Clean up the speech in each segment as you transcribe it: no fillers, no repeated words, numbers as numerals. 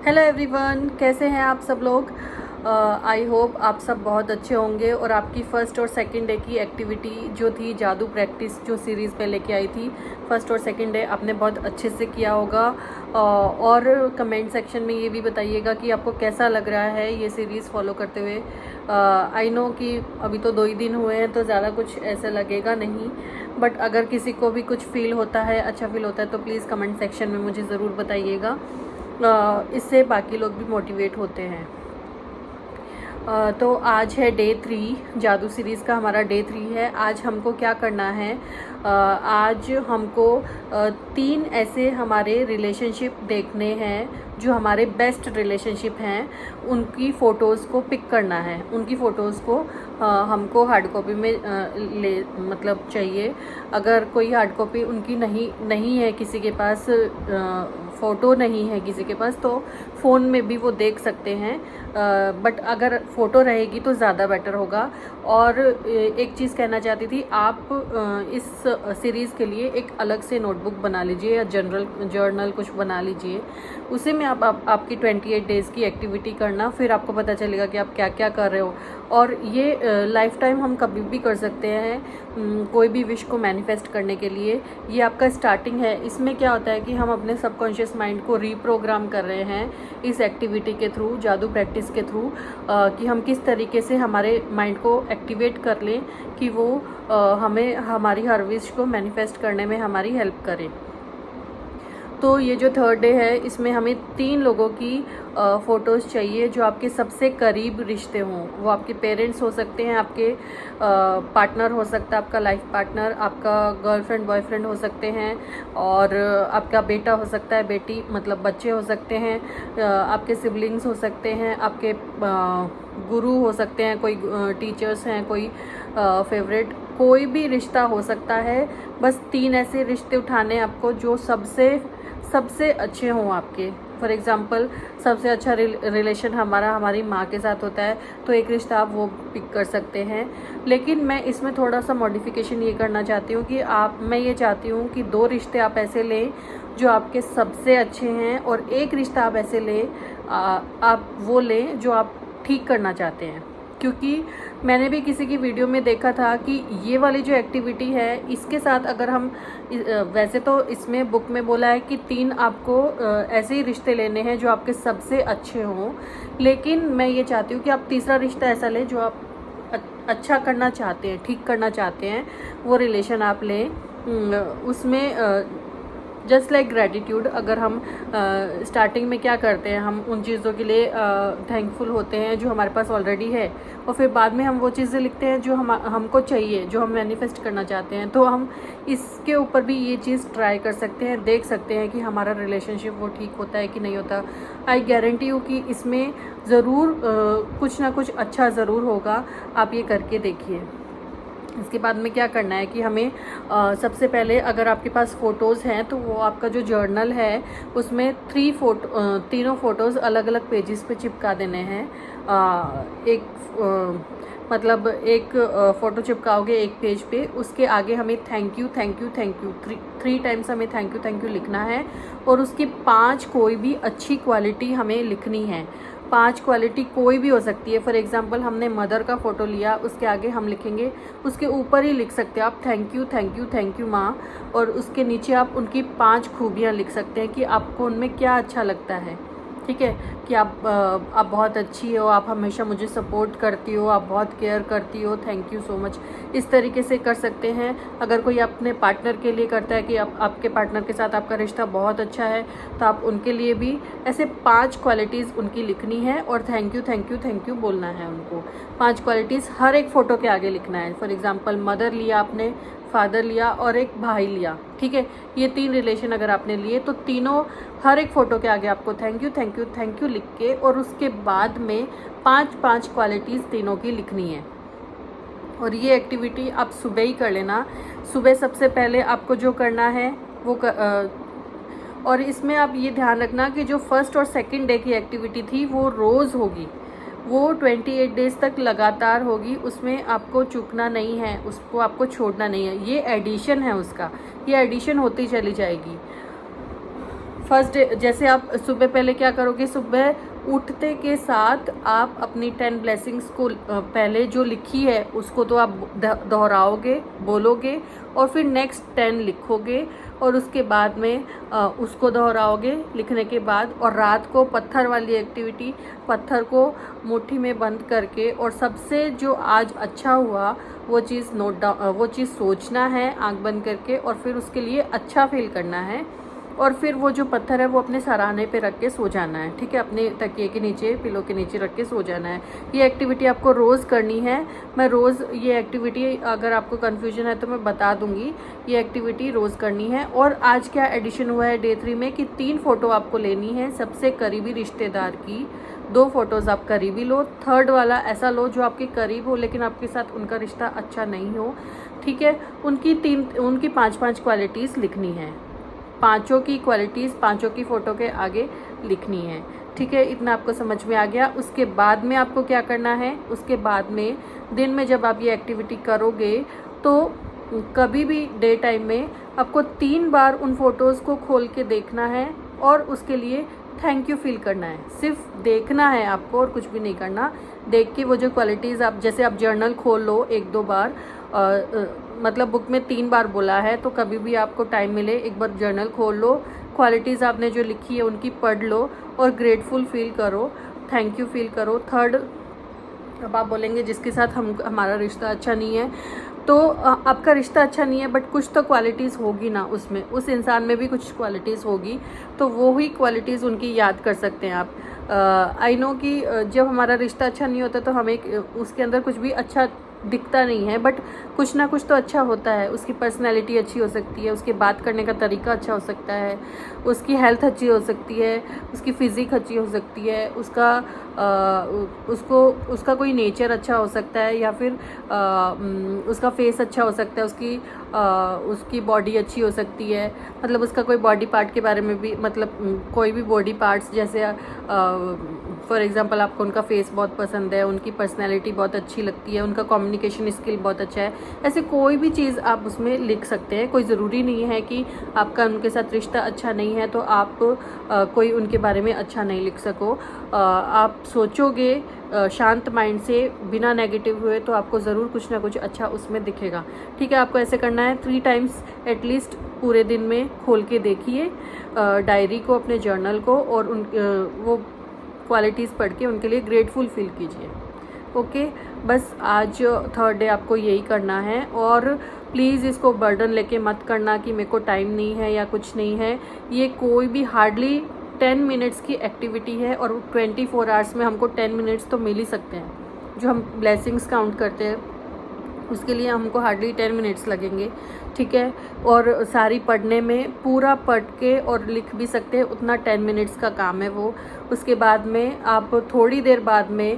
Hello everyone, कैसे हैं आप सब लोग। आई होप आप सब बहुत अच्छे होंगे और आपकी फ़र्स्ट और सेकंड डे की एक्टिविटी जो थी जादू प्रैक्टिस जो सीरीज़ पे लेके आई थी, फ़र्स्ट और सेकंड डे आपने बहुत अच्छे से किया होगा। और कमेंट सेक्शन में ये भी बताइएगा कि आपको कैसा लग रहा है ये सीरीज़ फॉलो करते हुए। आई नो कि अभी तो 2 ही दिन हुए हैं तो ज़्यादा कुछ ऐसा लगेगा नहीं, बट अगर किसी को भी कुछ फ़ील होता है, अच्छा फ़ील होता है तो प्लीज़ कमेंट सेक्शन में मुझे ज़रूर बताइएगा। इससे बाकी लोग भी मोटिवेट होते हैं। तो आज है डे 3, जादू सीरीज़ का हमारा डे 3 है। आज हमको क्या करना है, आज हमको 3 ऐसे हमारे रिलेशनशिप देखने हैं जो हमारे बेस्ट रिलेशनशिप हैं, उनकी फ़ोटोज़ को पिक करना है। उनकी फ़ोटोज़ को हमको हार्ड कॉपी में मतलब चाहिए। अगर कोई हार्ड कॉपी उनकी नहीं है, किसी के पास फ़ोटो नहीं है किसी के पास, तो फ़ोन में भी वो देख सकते हैं, बट अगर फ़ोटो रहेगी तो ज़्यादा बेटर होगा। और एक चीज़ कहना चाहती थी, आप इस सीरीज़ के लिए एक अलग से नोटबुक बना लीजिए या जर्नल कुछ बना लीजिए। उसी में आपकी 28 डेज़ की एक्टिविटी करना, फिर आपको पता चलेगा कि आप क्या क्या कर रहे हो। और ये लाइफ टाइम हम कभी भी कर सकते हैं, कोई भी विश को मैनिफेस्ट करने के लिए। ये आपका स्टार्टिंग है। इसमें क्या होता है कि हम अपने सबकॉन्शियस माइंड को रीप्रोग्राम कर रहे हैं इस एक्टिविटी के थ्रू, जादू प्रैक्टिस के थ्रू, कि हम किस तरीके से हमारे माइंड को एक्टिवेट कर लें कि वो हमें हमारी हर विश को मैनिफेस्ट करने में हमारी हेल्प करे। तो ये जो 3rd डे है, इसमें हमें 3 लोगों की फ़ोटोज़ चाहिए जो आपके सबसे करीब रिश्ते हों। वो आपके पेरेंट्स हो सकते हैं, आपके पार्टनर हो सकता है, आपका लाइफ पार्टनर, आपका गर्लफ्रेंड बॉयफ्रेंड हो सकते हैं, और आपका बेटा हो सकता है, बेटी मतलब बच्चे हो सकते हैं, आपके सिबलिंग्स हो सकते हैं, आपके गुरु हो सकते हैं, कोई टीचर्स हैं, कोई फेवरेट, कोई भी रिश्ता हो सकता है। बस 3 ऐसे रिश्ते उठाने हैं आपको जो सबसे अच्छे हों आपके। फॉर एग्ज़ाम्पल, सबसे अच्छा रिलेशन हमारी माँ के साथ होता है, तो एक रिश्ता आप वो पिक कर सकते हैं। लेकिन मैं इसमें थोड़ा सा मॉडिफिकेशन ये करना चाहती हूँ कि मैं ये चाहती हूँ कि 2 रिश्ते आप ऐसे लें जो आपके सबसे अच्छे हैं, और एक रिश्ता आप ऐसे लें, आप वो लें जो आप ठीक करना चाहते हैं। क्योंकि मैंने भी किसी की वीडियो में देखा था कि ये वाली जो एक्टिविटी है, इसके साथ अगर हम वैसे तो इसमें बुक में बोला है कि 3 आपको ऐसे ही रिश्ते लेने हैं जो आपके सबसे अच्छे हों, लेकिन मैं ये चाहती हूँ कि आप तीसरा रिश्ता ऐसा लें जो आप अच्छा करना चाहते हैं, ठीक करना चाहते हैं, वो रिलेशन आप लें। उसमें जस्ट लाइक ग्रैटिट्यूड, अगर हम स्टार्टिंग में क्या करते हैं, हम उन चीज़ों के लिए थैंकफुल होते हैं जो हमारे पास ऑलरेडी है, और फिर बाद में हम वो चीज़ें लिखते हैं जो हमको चाहिए, जो हम मैनिफेस्ट करना चाहते हैं। तो हम इसके ऊपर भी ये चीज़ ट्राई कर सकते हैं, देख सकते हैं कि हमारा रिलेशनशिप वो ठीक होता है कि नहीं होता। आई गारंटी यू कि इसमें ज़रूर कुछ ना कुछ अच्छा ज़रूर होगा। आप ये करके देखिए। इसके बाद में क्या करना है कि हमें सबसे पहले, अगर आपके पास फ़ोटोज़ हैं तो वो आपका जो जर्नल है उसमें तीनों फ़ोटोज़ अलग अलग पेजेस पे चिपका देने हैं। मतलब एक फ़ोटो चिपकाओगे एक पेज पे, उसके आगे हमें थैंक यू 3 टाइम्स हमें थैंक यू लिखना है, और उसकी 5 कोई भी अच्छी क्वालिटी हमें लिखनी है। 5 क्वालिटी कोई भी हो सकती है। फॉर एग्जांपल, हमने मदर का फ़ोटो लिया, उसके आगे हम लिखेंगे, उसके ऊपर ही लिख सकते हैं आप थैंक यू माँ, और उसके नीचे आप उनकी 5 खूबियाँ लिख सकते हैं कि आपको उनमें क्या अच्छा लगता है। ठीक है, कि आप बहुत अच्छी हो, आप हमेशा मुझे सपोर्ट करती हो, आप बहुत केयर करती हो, थैंक यू सो मच। इस तरीके से कर सकते हैं। अगर कोई अपने पार्टनर के लिए करता है कि आपके पार्टनर के साथ आपका रिश्ता बहुत अच्छा है, तो आप उनके लिए भी ऐसे 5 क्वालिटीज़ उनकी लिखनी है, और थैंक यू बोलना है उनको। 5 क्वालिटीज़ हर एक फ़ोटो के आगे लिखना है। फॉर एग्ज़ाम्पल, मदर लिया आपने, फादर लिया और एक भाई लिया, ठीक है। ये 3 रिलेशन अगर आपने लिए तो तीनों हर एक फ़ोटो के आगे आपको थैंक यू लिख के, और उसके बाद में 5 क्वालिटीज़ तीनों की लिखनी है। और ये एक्टिविटी आप सुबह ही कर लेना। सुबह सबसे पहले आपको जो करना है वो और इसमें आप ये ध्यान रखना कि जो 1st और 2nd डे की एक्टिविटी थी वो रोज़ होगी, वो 28 डेज़ तक लगातार होगी। उसमें आपको चूकना नहीं है, उसको आपको छोड़ना नहीं है। ये एडिशन है उसका, ये एडिशन होती चली जाएगी। फर्स्ट डे जैसे आप सुबह पहले क्या करोगे, सुबह उठते के साथ आप अपनी 10 ब्लेसिंग्स को पहले जो लिखी है उसको तो आप दोहराओगे, बोलोगे, और फिर नेक्स्ट 10 लिखोगे, और उसके बाद में उसको दोहराओगे लिखने के बाद। और रात को पत्थर वाली एक्टिविटी, पत्थर को मुट्ठी में बंद करके, और सबसे जो आज अच्छा हुआ वो चीज़ वो चीज़ सोचना है आंख बंद करके, और फिर उसके लिए अच्छा फील करना है, और फिर वो जो पत्थर है वो अपने सराहने पे रख के सो जाना है, ठीक है, अपने तकिए के नीचे, पिलो के नीचे रख के सो जाना है। ये एक्टिविटी आपको रोज़ करनी है। मैं रोज़ ये एक्टिविटी, अगर आपको कन्फ्यूजन है तो मैं बता दूंगी, ये एक्टिविटी रोज़ करनी है। और आज क्या एडिशन हुआ है डे 3 में कि 3 फ़ोटो आपको लेनी है सबसे करीबी रिश्तेदार की। 2 फोटोज़ आप करीबी लो, थर्ड वाला ऐसा लो जो आपके करीब हो लेकिन आपके साथ उनका रिश्ता अच्छा नहीं हो, ठीक है। उनकी 5-5 क्वालिटीज़ लिखनी है, 5 की क्वालिटीज़ 5 की फ़ोटो के आगे लिखनी है, ठीक है। इतना आपको समझ में आ गया। उसके बाद में आपको क्या करना है, उसके बाद में दिन में जब आप ये एक्टिविटी करोगे तो कभी भी डे टाइम में आपको 3 बार उन फ़ोटोज़ को खोल के देखना है, और उसके लिए थैंक यू फील करना है। सिर्फ देखना है आपको और कुछ भी नहीं करना। देख के वो जो क्वालिटीज़, आप जैसे आप जर्नल खोल लो 1-2 बार, मतलब बुक में 3 बार बोला है तो कभी भी आपको टाइम मिले एक बार जर्नल खोल लो, क्वालिटीज़ आपने जो लिखी है उनकी पढ़ लो, और ग्रेटफुल फील करो, थैंक यू फील करो। थर्ड, अब आप बोलेंगे जिसके साथ हमारा रिश्ता अच्छा नहीं है, तो आपका रिश्ता अच्छा नहीं है बट कुछ तो क्वालिटीज़ होगी ना उसमें, उस इंसान में भी कुछ क्वालिटीज़ होगी, तो वो ही क्वालिटीज़ उनकी याद कर सकते हैं आप। आई नो कि जब हमारा रिश्ता अच्छा नहीं होता तो हमें उसके अंदर कुछ भी अच्छा दिखता नहीं है, बट कुछ ना कुछ तो अच्छा होता है। उसकी पर्सनैलिटी अच्छी हो सकती है, उसके बात करने का तरीका अच्छा हो सकता है, उसकी हेल्थ अच्छी हो सकती है, उसकी फ़िज़िक अच्छी हो सकती है, उसका कोई नेचर अच्छा हो सकता है, या फिर उसका फेस अच्छा हो सकता है, उसकी बॉडी अच्छी हो सकती है, मतलब उसका कोई बॉडी पार्ट के बारे में भी, मतलब कोई भी बॉडी पार्ट्स, जैसे फॉर एग्जांपल आपको उनका फेस बहुत पसंद है, उनकी पर्सनैलिटी बहुत अच्छी लगती है, उनका कम्युनिकेशन स्किल बहुत अच्छा है, ऐसे कोई भी चीज़ आप उसमें लिख सकते हैं। कोई ज़रूरी नहीं है कि आपका उनके साथ रिश्ता अच्छा नहीं है तो आप कोई उनके बारे में अच्छा नहीं लिख सको। आप सोचोगे शांत माइंड से, बिना नेगेटिव हुए, तो आपको ज़रूर कुछ ना कुछ अच्छा उसमें दिखेगा, ठीक है। आपको ऐसे करना है 3 टाइम्स एटलीस्ट पूरे दिन में खोल के देखिए डायरी को, अपने जर्नल को, और वो क्वालिटीज़ पढ़ के उनके लिए ग्रेटफुल फील कीजिए। ओके, बस आज 3rd डे आपको यही करना है। और प्लीज़ इसको बर्डन लेके मत करना कि मेरे को टाइम नहीं है या कुछ नहीं है। ये कोई भी हार्डली 10 मिनट्स की एक्टिविटी है, और 24 आवर्स में हमको 10 मिनट्स तो मिल ही सकते हैं। जो हम ब्लेसिंग्स काउंट करते हैं उसके लिए हमको हार्डली 10 मिनट्स लगेंगे, ठीक है। और सारी पढ़ने में पूरा पढ़ के और लिख भी सकते हैं, उतना 10 मिनट्स का काम है वो। उसके बाद में आप थोड़ी देर बाद में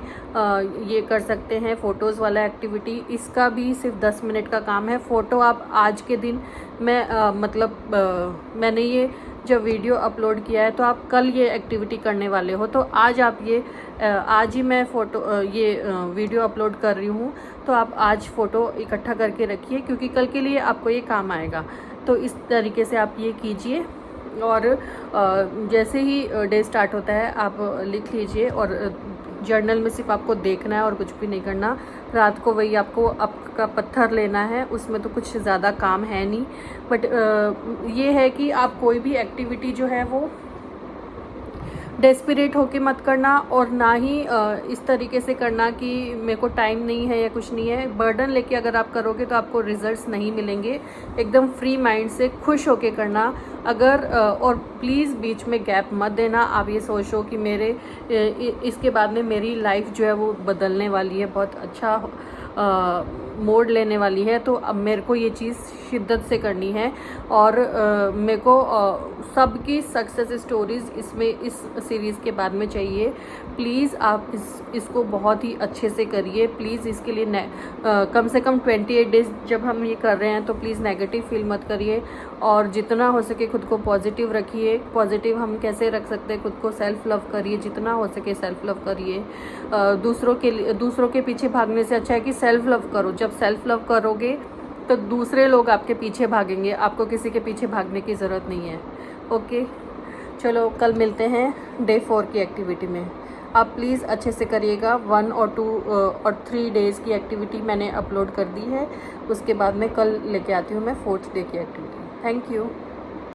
ये कर सकते हैं फ़ोटोज़ वाला एक्टिविटी, इसका भी सिर्फ 10 मिनट का काम है। फ़ोटो आप आज के दिन मैंने ये जब वीडियो अपलोड किया है तो आप कल ये एक्टिविटी करने वाले हो, तो आज आप आज ही मैं वीडियो अपलोड कर रही हूँ, तो आप आज फ़ोटो इकट्ठा करके रखिए क्योंकि कल के लिए आपको ये काम आएगा। तो इस तरीके से आप ये कीजिए, और जैसे ही डे स्टार्ट होता है आप लिख लीजिए, और जर्नल में सिर्फ आपको देखना है और कुछ भी नहीं करना। रात को वही आपको आपका पत्थर लेना है, उसमें तो कुछ ज़्यादा काम है नहीं, बट ये है कि आप कोई भी एक्टिविटी जो है वो डेस्परेट होके मत करना, और ना ही इस तरीके से करना कि मेरे को टाइम नहीं है या कुछ नहीं है। बर्डन लेके अगर आप करोगे तो आपको रिजल्ट्स नहीं मिलेंगे। एकदम फ्री माइंड से खुश होके करना। अगर और प्लीज़ बीच में गैप मत देना। आप ये सोचो कि इसके बाद में मेरी लाइफ जो है वो बदलने वाली है, बहुत अच्छा मोड़ लेने वाली है, तो अब मेरे को ये चीज़ शिद्दत से करनी है। और मेरे को सबकी सक्सेस स्टोरीज़ इस सीरीज़ के बाद में चाहिए। प्लीज़ आप इसको बहुत ही अच्छे से करिए। प्लीज़ इसके लिए कम से कम 28 डेज़ जब हम ये कर रहे हैं तो प्लीज़ नेगेटिव फील मत करिए, और जितना हो सके खुद को पॉजिटिव रखिए। पॉजिटिव हम कैसे रख सकते हैं खुद को? सेल्फ़ लव करिए, जितना हो सके सेल्फ़ लव करिए। दूसरों के पीछे भागने से अच्छा है कि सेल्फ़ लव करो। जब सेल्फ़ लव करोगे तो दूसरे लोग आपके पीछे भागेंगे, आपको किसी के पीछे भागने की ज़रूरत नहीं है। ओके, चलो कल मिलते हैं डे 4 की एक्टिविटी में। आप प्लीज़ अच्छे से करिएगा। 1 और 2 और 3 डेज़ की एक्टिविटी मैंने अपलोड कर दी है। उसके बाद में कल लेके आती हूँ मैं 4th डे की एक्टिविटी। Thank you.